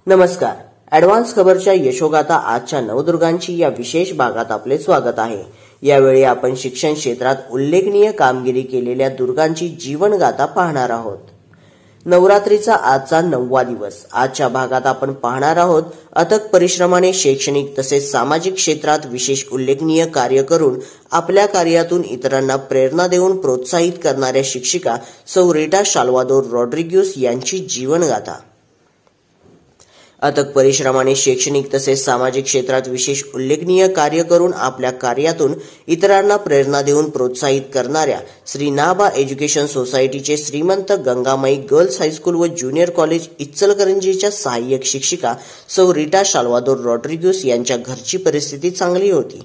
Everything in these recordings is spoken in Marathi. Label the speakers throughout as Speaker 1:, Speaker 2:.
Speaker 1: नमस्कार. ॲडव्हान्स खबरच्या यशोगाथा आजच्या नवदुर्गांची या विशेष भागात आपले स्वागत आहे. यावेळी आपण शिक्षण क्षेत्रात उल्लेखनीय कामगिरी केलेल्या दुर्गांची जीवनगाथा पाहणार आहोत. नवरात्रीचा आजचा 9वा दिवस. आजच्या भागात आपण पाहणार आहोत अथक परिश्रमाने शैक्षणिक तसेच सामाजिक क्षेत्रात विशेष उल्लेखनीय कार्य करून आपल्या कार्यातून इतरांना प्रेरणा देऊन प्रोत्साहित करणाऱ्या शिक्षिका सौ रीटा साल्वादोर रॉड्रिग्यूस यांची जीवनगाथा. अथक परिश्रमाने शैक्षणिक तसेच सामाजिक क्षेत्रात विशेष उल्लेखनीय कार्य करून आपल्या कार्यातून इतरांना प्रेरणा देऊन प्रोत्साहित करणाऱ्या श्री नाबा एज्युकेशन सोसायटीचे श्रीमंत गंगामाई गर्ल्स हायस्कूल व ज्युनियर कॉलेज इचलकरंजीच्या सहाय्यक शिक्षिका सौ रीटा साल्वादोर रॉड्रिग्यूस यांच्या घरची परिस्थिती चांगली होती.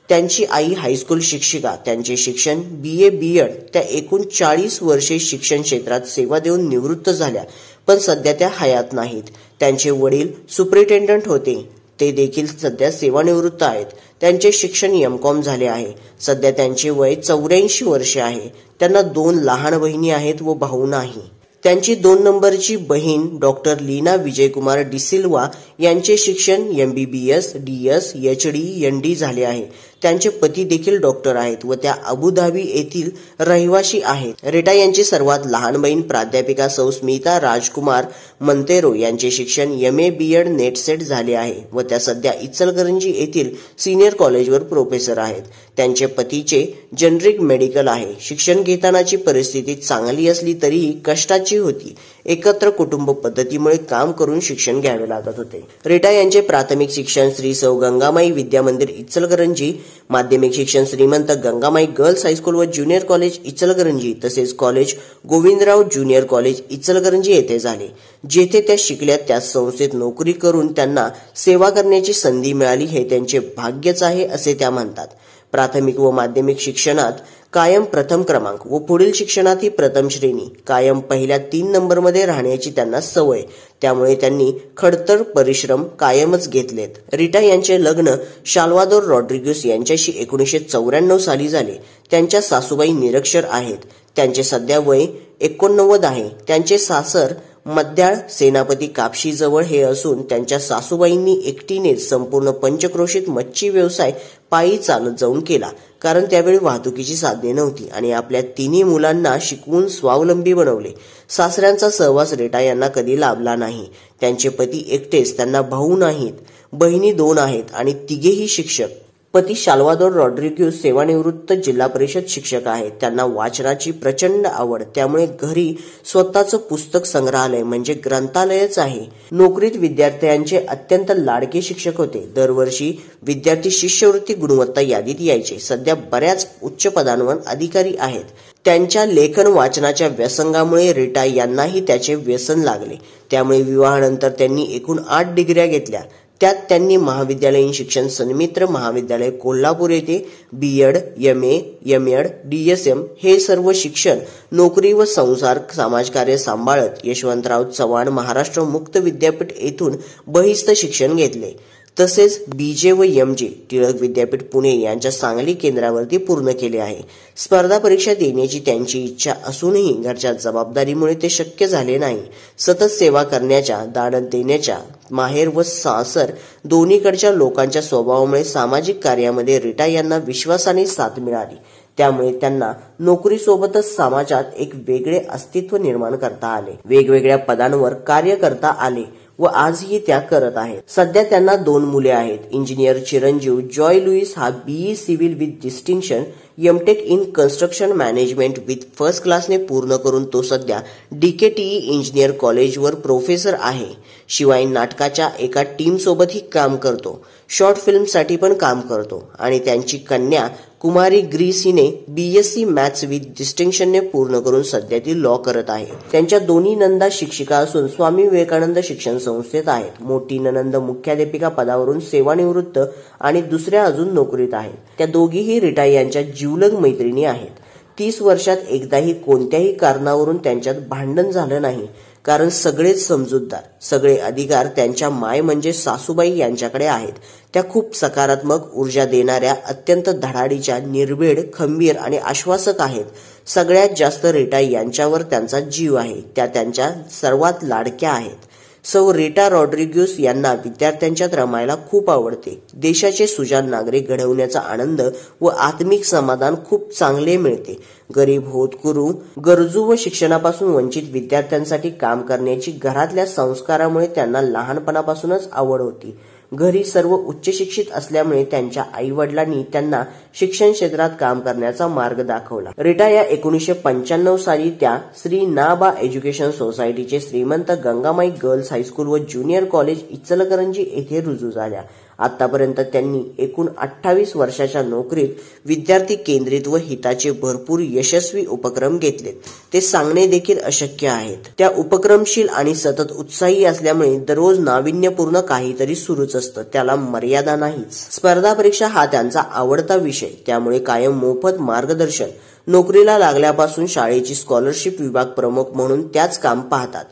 Speaker 1: त्यांची आई हायस्कूल शिक्षिका. त्यांचे शिक्षण BA B.Ed. त्या एकूण 40 वर्षे शिक्षण क्षेत्रात सेवा देऊन निवृत्त झाल्या, पण सध्या त्या हयात नाहीत. त्यांचे वडील सुपरिटेंडंट होते, ते देखील सध्या सेवानिवृत्त आहेत. त्यांचे शिक्षण M.Com झाले आहे. सध्या त्यांचे वय 84 वर्षे आहे. त्यांना 2 लहान बहिणी आहेत व भाऊ नाही. त्यांची 2 नंबरची बहीण डॉक्टर लीना विजयकुमार डिसिल्वा यांचे शिक्षण MBBS, DS, HD, ND झाले आहे. त्यांचे पती देखील डॉक्टर आहेत व त्या अबुधाबी येथील रहिवासी आहेत. रीटा यांची सर्वात लहान बहीण प्राध्यापिका सौ स्मिता राजकुमार मंतेरो यांचे शिक्षण MA B.Ed. नेट सेट झाले आहे व त्या सध्या इचलकरंजी येथील सिनियर कॉलेजवर प्रोफेसर आहेत. त्यांचे पतीचे जनरिक मेडिकल आहे. शिक्षण घेतानाची परिस्थिती चांगली असली तरीही कष्टाची होती. एकत्र कुटुंब पद्धतीमुळे काम करून शिक्षण घ्यावे लागत होते. रीटा यांचे प्राथमिक शिक्षण श्री सौ गंगामाई विद्या मंदिर इचलकरंजी, माध्यमिक शिक्षण श्रीमंत गंगामाई गर्ल्स हायस्कूल व ज्युनियर कॉलेज इचलकरंजी तसेच college Govindrao junior college Ichalkaranji येथे झाले. जेथे त्या शिकल्या त्याच संस्थेत नोकरी करून त्यांना सेवा करण्याची संधी मिळाली हे त्यांचे भाग्यच आहे असे त्या म्हणतात. प्राथमिक व माध्यमिक शिक्षणात कायम प्रथम क्रमांक व पुढील शिक्षणातही प्रथम श्रेणी. कायम पहिल्या 3 नंबरमध्ये राहण्याची त्यांना सवय, त्यामुळे त्यांनी खडतर परिश्रम कायमच घेतलेत. रीटा यांचे लग्न साल्वादोर रॉड्रिग्यूस यांच्याशी 1994 साली झाले. त्यांच्या सासूबाई निरक्षर आहेत. त्यांचे सध्या वय 89 आहे. त्यांचे सासर मध्याळ सेनापती कापशी जवळ हे असून त्यांच्या सासूबाईंनी एकटीनेच संपूर्ण पंचक्रोशीत मच्छी व्यवसाय पायी चालत जाऊन केला, कारण त्यावेळी वाहतुकीची साधने नव्हती आणि आपल्या 3 मुलांना शिकवून स्वावलंबी बनवले. सासऱ्यांचा सहवास रीटा यांना कधी लाभला नाही. त्यांचे पती एकटेच, त्यांना भाऊ नाहीत. बहिणी 2 आहेत आणि तिघेही शिक्षक. पती साल्वादोर रॉड्रिग्यूस सेवानिवृत्त जिल्हा परिषद शिक्षक आहेत. त्यांना वाचनाची प्रचंड आवड, त्यामुळे घरी स्वतःचं पुस्तक संग्रहालय म्हणजे ग्रंथालयच आहे. नोकरीत विद्यार्थ्यांचे अत्यंत लाडके शिक्षक होते. दरवर्षी विद्यार्थी शिष्यवृत्ती गुणवत्ता यादीत यायचे. सध्या बऱ्याच उच्च पदांवर अधिकारी आहेत. त्यांच्या लेखन वाचनाच्या व्यसंगामुळे रीटा यांनाही त्याचे व्यसन लागले. त्यामुळे विवाहानंतर त्यांनी एकूण 8 डिग्र्या घेतल्या. त्यात त्यांनी महाविद्यालयीन शिक्षण सन्मित्र महाविद्यालय कोल्हापूर येथे B.Ed, MA, M.Ed, DSM हे सर्व शिक्षण, नोकरी व संसार समाजकार्य सांभाळत यशवंतराव चव्हाण महाराष्ट्र मुक्त विद्यापीठ येथून बहिस्थ शिक्षण घेतले. तसेच BJ व MJ टिळक विद्यापीठ पुणे यांच्या सांगली केंद्रावरती पूर्ण केले आहे. स्पर्धा परीक्षा देण्याची त्यांची इच्छा असूनही घरच्या जबाबदारीमुळे ते शक्य झाले नाही. सतत सेवा करण्याच्या, दान देण्याच्या, माहेर व सासर दोन्हीकडच्या लोकांच्या स्वभावामुळे सामाजिक कार्यामध्ये रीटा यांना विश्वासाने साथ मिळाली. त्यामुळे त्यांना नोकरीसोबतच समाजात एक वेगळे अस्तित्व निर्माण करता आले. वेगवेगळ्या पदांवर कार्य करता आले व आजही त्या करत आहेत. सध्या त्यांना 2 मुले आहेत. इंजिनियर चिरंजीव जॉय लुईस हा BE civil with distinction M.Tech in construction management with first क्लासने पूर्ण करून तो सध्या DKTE इंजिनियर कॉलेजवर प्रोफेसर आहे. शिवाय नाटकाच्या एका टीम सोबतही काम करतो. शॉर्ट फिल्मसाठी पण काम करतो आणि त्यांची कन्या कुमारी ग्रीस हिने BSc मॅथ्स विथ डिस्टिंक्शनने पूर्ण करून सध्या ती लॉ करत आहे. त्यांच्या दोन्ही नंदा शिक्षिका असून स्वामी विवेकानंद शिक्षण संस्थेत आहेत. मोठी ननंद मुख्याध्यापिका पदावरून सेवानिवृत्त आणि दुसऱ्या अजून नोकरीत आहेत. त्या दोघीही रीटा यांच्या जिवलग मैत्रिणी आहेत. 30 वर्षात एकदाही कोणत्याही कारणावरून त्यांच्यात भांडण झालं नाही, कारण सगळेच समजूतदार. सगळे अधिकार त्यांच्या माय म्हणजे सासूबाई यांच्याकडे आहेत. त्या खूप सकारात्मक ऊर्जा देणाऱ्या, अत्यंत धडाडीच्या, निर्भीड, खंबीर आणि आश्वासक आहेत. सगळ्यात जास्त रीटा यांच्यावर त्यांचा जीव आहे. त्या त्यांच्या सर्वात लाडक्या आहेत. सौ रीटा रॉड्रिग्यूस यांना विद्यार्थ्यांच्यात रमायला खूप आवडते. देशाचे सुजाण नागरिक घडवण्याचा आनंद व आत्मिक समाधान खूप चांगले मिळते. गरीब, होतकरू, गरजू व शिक्षणापासून वंचित विद्यार्थ्यांसाठी काम करण्याची घरातल्या संस्कारामुळे त्यांना लहानपणापासूनच आवड होती. घरी सर्व उच्च शिक्षित असल्यामुळे त्यांच्या आई वडिलांनी त्यांना शिक्षण क्षेत्रात काम करण्याचा मार्ग दाखवला. रीटा या 1995 साली त्या श्री ना. बा. एज्युकेशन सोसायटीचे श्रीमंत गंगामाई गर्ल्स हायस्कूल व ज्युनियर कॉलेज इचलकरंजी येथे रुजू झाल्या. आतापर्यंत त्यांनी एकूण 28 वर्षाच्या नोकरीत विद्यार्थी केंद्रित व हिताचे भरपूर यशस्वी उपक्रम घेतलेत. ते सांगणे देखील अशक्य आहेत. त्या उपक्रमशील आणि सतत उत्साही असल्यामुळे दररोज नाविन्यपूर्ण काहीतरी सुरूच असतं. त्याला मर्यादा नाहीच. स्पर्धा परीक्षा हा त्यांचा आवडता विषय, त्यामुळे कायम मोफत मार्गदर्शन. नोकरीला लागल्यापासून शाळेची स्कॉलरशिप विभाग प्रमुख म्हणून त्याच काम पाहतात.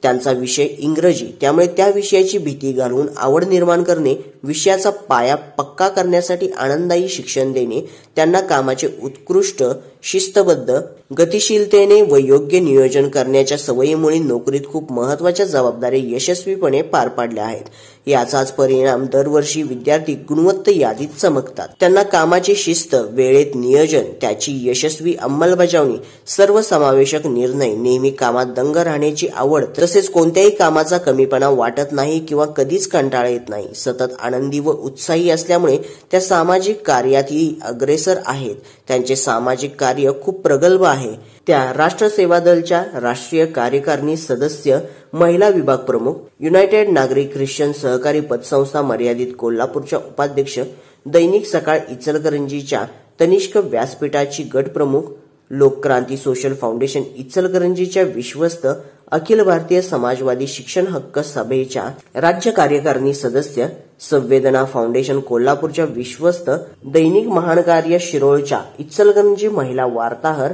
Speaker 1: त्यांचा विषय इंग्रजी, त्यामुळे त्या विषयाची भीती घालवून आवड निर्माण करणे, विषयाचा पाया पक्का करण्यासाठी आनंददायी शिक्षण देणे, त्यांना कामाचे उत्कृष्ट, शिस्तबद्ध, गतिशीलतेने व योग्य नियोजन करण्याच्या सवयीमुळे नोकरीत खूप महत्वाच्या जबाबदाऱ्या यशस्वीपणे पार पाडल्या आहेत. याचाच परिणाम दरवर्षी विद्यार्थी गुणवत्ता यादीत चमकतात. त्यांना कामाची शिस्त, वेळेत नियोजन, त्याची यशस्वी अंमलबजावणी, सर्वसमावेशक निर्णय, नेहमी कामात दंग राहण्याची आवड, तसेच कोणत्याही कामाचा कमीपणा वाटत नाही किंवा कधीच कंटाळा येत नाही. सतत आनंदी व उत्साही असल्यामुळे त्या सामाजिक कार्यातही अग्रेसर आहेत. त्यांचे सामाजिक कार्य खूप प्रगल्भ आहे. त्या राष्ट्र सेवा दलच्या राष्ट्रीय कार्यकारिणी सदस्य, महिला विभाग प्रमुख, युनायटेड नागरिक ख्रिश्चन सहकारी पतसंस्था मर्यादित कोल्हापूरच्या उपाध्यक्ष, दैनिक सकाळ इचलकरंजीच्या तनिष्क व्यासपीठाची गट प्रमुख, लोकक्रांती सोशल फाउंडेशन इचलकरंजीच्या विश्वस्त, अखिल भारतीय समाजवादी शिक्षण हक्क सभेच्या राज्य कार्यकारिणी सदस्य, संवेदना फाउंडेशन कोल्हापूरच्या विश्वस्त, दैनिक महानकार्य शिरोळच्या इचलकरंजी महिला वार्ताहर,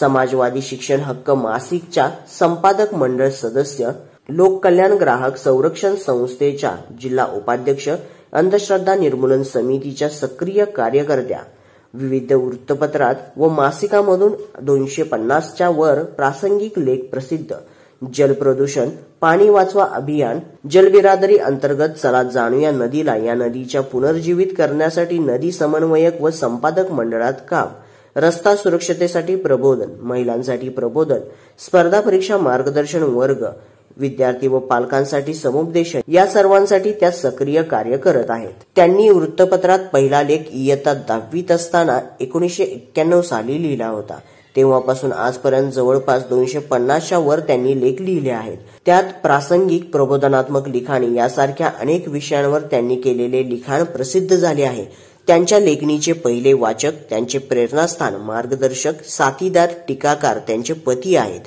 Speaker 1: समाजवादी शिक्षण हक्क मासिकच्या संपादक मंडळ सदस्य, लोक कल्याण ग्राहक संरक्षण संस्थेच्या जिल्हा उपाध्यक्ष, अंधश्रद्धा निर्मूलन समितीच्या सक्रिय कार्यकर्त्या, विविध वृत्तपत्रात व मासिकामधून 250च्या वर प्रासंगिक लेख प्रसिद्ध, जलप्रदूषण, पाणी वाचवा अभियान, जलबिरादरी अंतर्गत चला जाणूया नदीला या नदीच्या पुनर्जीवित करण्यासाठी नदी समन्वयक व संपादक मंडळात काम, रस्ता सुरक्षतेसाठी प्रबोधन, महिलांसाठी प्रबोधन, स्पर्धा परीक्षा मार्गदर्शन वर्ग, विद्यार्थी व पालकांसाठी समुपदेशन, या सर्वांसाठी त्या सक्रिय कार्य करत आहेत. त्यांनी वृत्तपत्रात पहिला लेख इयत्ता 10वीत असताना 1991 साली लिहिला होता. तेव्हापासून आजपर्यंत जवळपास 250च्या वर त्यांनी लेख लिहिले आहेत. त्यात प्रासंगिक, प्रबोधनात्मक लिखाणे यासारख्या अनेक विषयांवर त्यांनी केलेले लिखाण प्रसिद्ध झाले आहे. त्यांच्या लेखणीचे पहिले वाचक, त्यांचे प्रेरणास्थान, मार्गदर्शक, साथीदार, टीकाकार त्यांचे पती आहेत.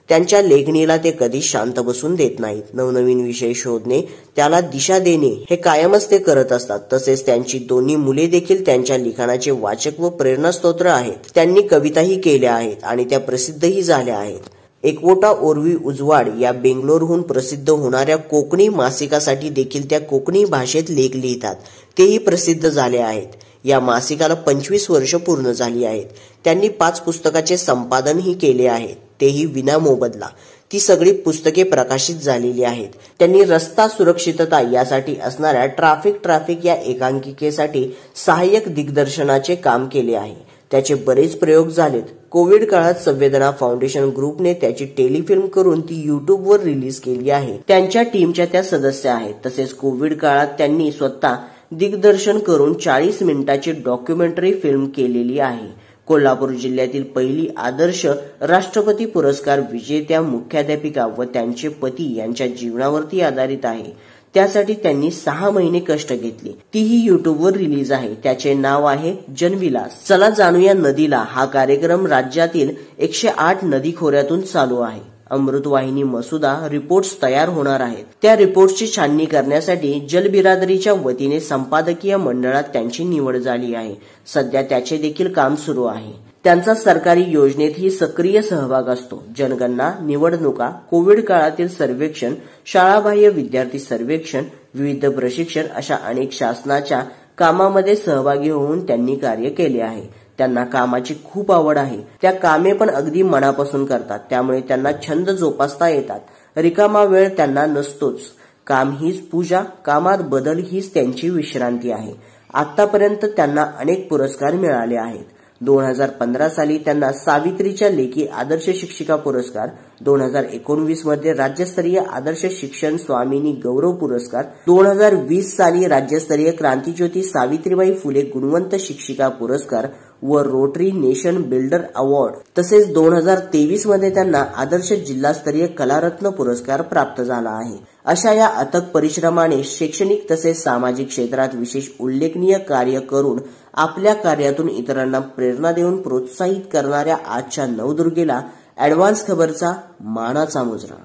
Speaker 1: त्यांच्या लेखणीला ते कधी शांत बसून देत नाहीत. नवनवीन विषय शोधणे, त्याला दिशा देणे हे कायमच ते करत असतात. तसेच त्यांची दोन्ही मुले देखील त्यांच्या लिखाणाचे वाचक व प्रेरणास्त्रोत आहेत. त्यांनी कविताही केल्या आहेत आणि त्या प्रसिद्धही झाल्या आहेत. एकवोटा ओरवी उजवाड या बेंगलोरहून प्रसिद्ध होणाऱ्या कोकणी मासिकासाठी देखील त्या कोकणी भाषेत लेख लिहितात. तेही प्रसिद्ध झाले आहेत. या मासिकाला 25 वर्ष पूर्ण झाली आहेत. त्यांनी 5 पुस्तकाचे संपादनही केले आहे, तेही विना मोबदला. ती सगळी पुस्तके प्रकाशित झालेली आहेत. त्यांनी रस्ता सुरक्षितता यासाठी असणाऱ्या ट्रॅफिक या एकांकिकेसाठी सहाय्यक दिग्दर्शनाचे काम केले आहे. त्याचे बरेच प्रयोग झालेत. कोविड काळात संवेदना फाउंडेशन ग्रुपने त्याची टेलिफिल्म करून ती युट्यूबवर रिलीज केली आहे. त्यांच्या टीमच्या त्या सदस्य आहेत. तसेच कोविड काळात त्यांनी स्वतः दिग्दर्शन करून 40 मिनिटाची डॉक्युमेंटरी फिल्म केलेली आहे. कोल्हापूर जिल्ह्यातील पहिली आदर्श राष्ट्रपती पुरस्कार विजेत्या मुख्याध्यापिका व त्यांचे पती यांच्या जीवनावरती आधारित आहे. त्यासाठी त्यांनी 6 महिने कष्ट घेतले. तीही युट्यूबवर रिलीज आहे. त्याचे नाव आहे जनविलास. चला जाणूया नदीला हा कार्यक्रम राज्यातील 108 नदी खोऱ्यातून चालू आहे. अमृतवाहिनी मसुदा रिपोर्ट्स तयार होणार आहेत. त्या रिपोर्ट्सची छाननी करण्यासाठी जलबिरादरीच्या वतीने संपादकीय मंडळात त्यांची निवड झाली आहे. सध्या त्याचे देखील काम सुरू आहे. त्यांचा सरकारी योजनेतही सक्रिय सहभाग असतो. जनगणना, निवडणुका, कोविड काळातील सर्वेक्षण, शाळाबाह्य विद्यार्थी सर्वेक्षण, विविध प्रशिक्षण अशा अनेक शासनाच्या कामामध्ये सहभागी होऊन त्यांनी कार्य केले आहे. त्यांना कामाची खूप आवड आहे. त्या कामे पण अगदी मनापासून करतात, त्यामुळे त्यांना छंद जोपासता येतात. रिकामा वेळ त्यांना नसतोच. काम हीच पूजा, कामात बदल हीच त्यांची विश्रांती आहे. आतापर्यंत त्यांना अनेक पुरस्कार मिळाले आहेत. 2015 साली त्यांना सावित्रीच्या लेकी आदर्श शिक्षिका पुरस्कार, 2019 मध्ये राज्यस्तरीय आदर्श शिक्षण स्वामिनी गौरव पुरस्कार, 2020 साली राज्यस्तरीय क्रांतिज्योती सावित्रीबाई फुले गुणवंत शिक्षिका पुरस्कार व रोटरी नेशन बिल्डर अवॉर्ड, तसेच 2023 मध्ये त्यांना आदर्श जिल्हास्तरीय कलारत्न पुरस्कार प्राप्त झाला आहे. अशा या अथक परिश्रमाने शैक्षणिक तसेच सामाजिक क्षेत्रात विशेष उल्लेखनीय कार्य करून आपल्या कार्यातून इतरांना प्रेरणा देऊन प्रोत्साहित करणाऱ्या आजच्या नवदुर्गेला ॲडव्हान्स खबरचा मानाचा मुजरा.